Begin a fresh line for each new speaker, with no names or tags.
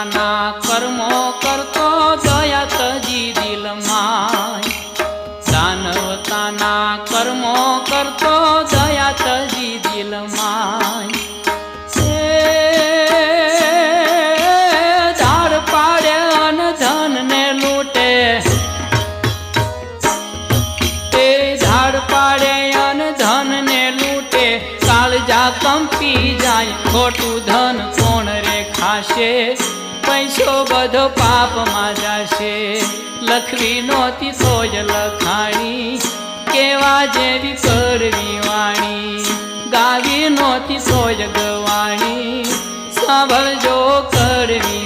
દાનવતાના કર્મો કરતો દયા તજી દિલમાં દાનવતાના કર્મો કરતો દયા તજી દિલમાં ધાડ પાડે અન ધન ને લૂટે ધાડ પાડે અન ધન ને લૂટે કાળજા કંપી જાય ખોટું ધન કોણ રે ખાશે પૈસો બધો પાપમાં જાશે લખવી નહોતી તો જ લખાણી કેવા જેવી કરવી વાણી ગાવી નહોતી તો જ ગવાણી સાંભળજો કરવી